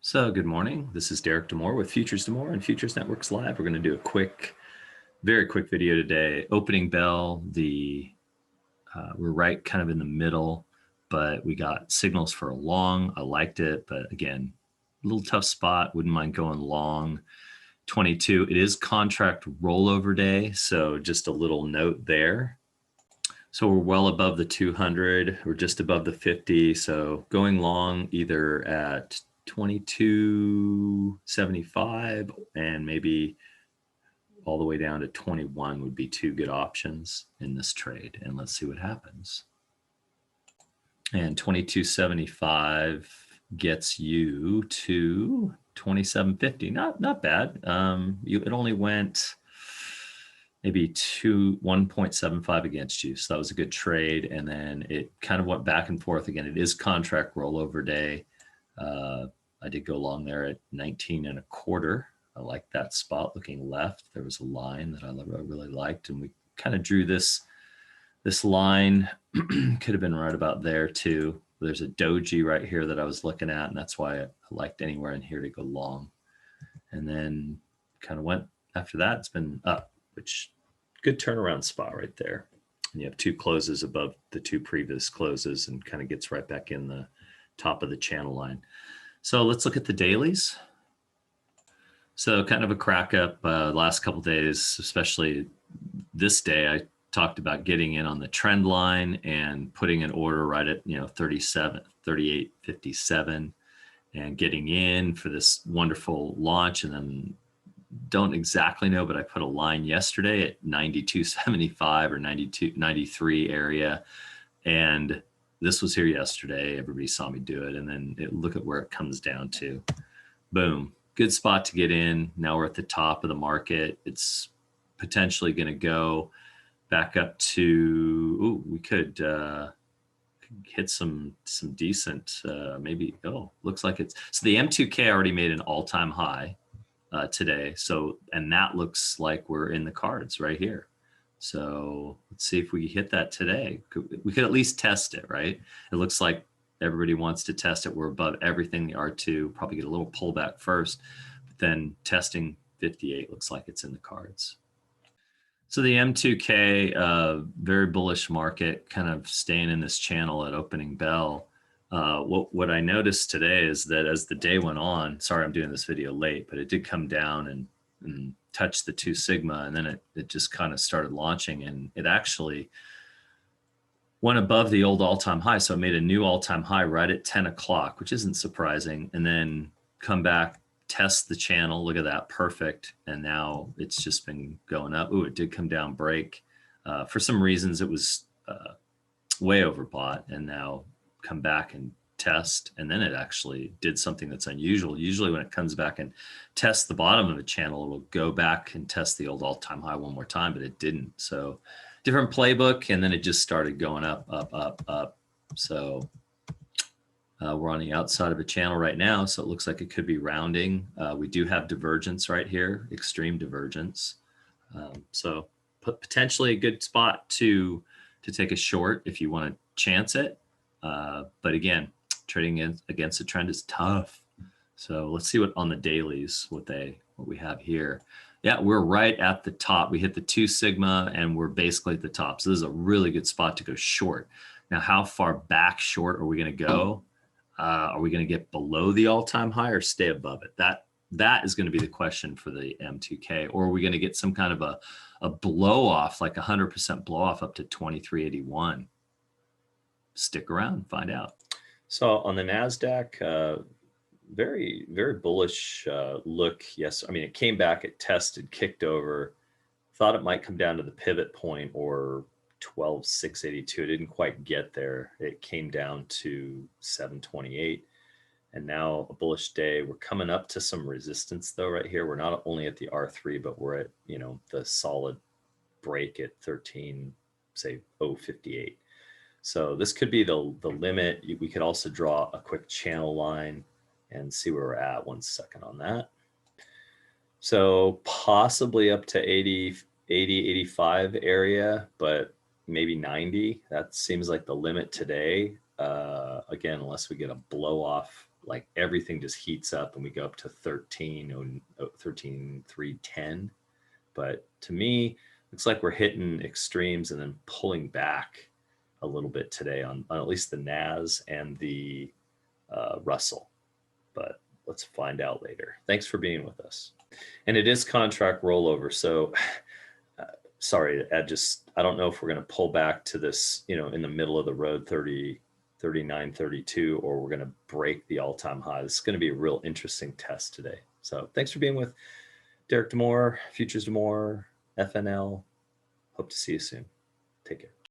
So good morning. This is Derek Demore with Futures Demore and Futures Networks Live. We're going to do a very quick video today. Opening bell, we're right kind of in the middle, but we got signals for a long. I liked it, but again, a little tough spot. Wouldn't mind going long. 22. It is contract rollover day, so just a little note there. So we're well above the 200. We're just above the 50. So going long either at 22.75 and maybe all the way down to 21 would be two good options in this trade. And let's see what happens. And 22.75 gets you to 27.50. Not bad. It only went maybe 1.75 against you. So that was a good trade. And then it kind of went back and forth again. It is contract rollover day. I did go long there at 19.25. I like that spot looking left. There was a line that I really liked, and we kind of drew this line. Could have been right about there too. There's a doji right here that I was looking at, and that's why I liked anywhere in here to go long. And then kind of went after that. It's been up, which good turnaround spot right there. And you have two closes above the two previous closes and kind of gets right back in the top of the channel line. So let's look at the dailies. So kind of a crack up last couple of days, especially this day. I talked about getting in on the trend line and putting an order right at 38.57 and getting in for this wonderful launch. And then don't exactly know, but I put a line yesterday at 92.75 or 93 area, and this was here yesterday. Everybody saw me do it, and then look at where it comes down to. Boom. Good spot to get in. Now we're at the top of the market. It's potentially going to go back up to, we could hit some decent, maybe, looks like it's, so the M2K already made an all-time high today. So, and that looks like we're in the cards right here. So let's see if we hit that today. We could at least test it, right? It looks like everybody wants to test it. We're above everything. The R2 probably get a little pullback first, but then testing 58 looks like it's in the cards. So the M2K, very bullish market, kind of staying in this channel at opening bell. What I noticed today is that as the day went on, sorry I'm doing this video late, but it did come down and touch the 2 sigma, and then it just kind of started launching, and it actually went above the old all-time high. So it made a new all-time high right at 10 o'clock, which isn't surprising, and then come back, test the channel. Look at that, perfect. And now it's just been going up. Ooh, it did come down, break. For some reasons it was way overbought, and now come back and test, and then it actually did something that's unusual. Usually when it comes back and tests the bottom of a channel, it will go back and test the old all-time high one more time, but it didn't. So different playbook, and then it just started going up. So we're on the outside of a channel right now, so it looks like it could be rounding. We do have divergence right here, extreme divergence. So potentially a good spot to take a short if you want to chance it. But again, trading against the trend is tough. So let's see what on the dailies, what we have here. Yeah, we're right at the top. We hit the 2 sigma and we're basically at the top. So this is a really good spot to go short. Now, how far back short are we going to go? Are we going to get below the all-time high or stay above it? That is going to be the question for the M2K. Or are we going to get some kind of a blow off, like 100% blow off up to 23.81? Stick around, find out. So on the NASDAQ, very, very bullish look. Yes, I mean, it came back, it tested, kicked over, thought it might come down to the pivot point or 12,682. It didn't quite get there. It came down to 728, and now a bullish day. We're coming up to some resistance though right here. We're not only at the R3, but we're at, the solid break at 13, say 058. So this could be the limit. We could also draw a quick channel line and see where we're at. 1 second on that. So possibly up to 80, 85 area, but maybe 90. That seems like the limit today. Again, unless we get a blow off like everything just heats up and we go up to 13,310. But to me, looks like we're hitting extremes and then pulling back a little bit today on at least the NAS and the Russell. But let's find out later. Thanks for being with us. And it is contract rollover. So sorry, Ed, I don't know if we're going to pull back to this, in the middle of the road, 30, 39, 32, or we're going to break the all-time high. This is going to be a real interesting test today. So thanks for being with Derek Demore, Futures Demore, FNL. Hope to see you soon. Take care.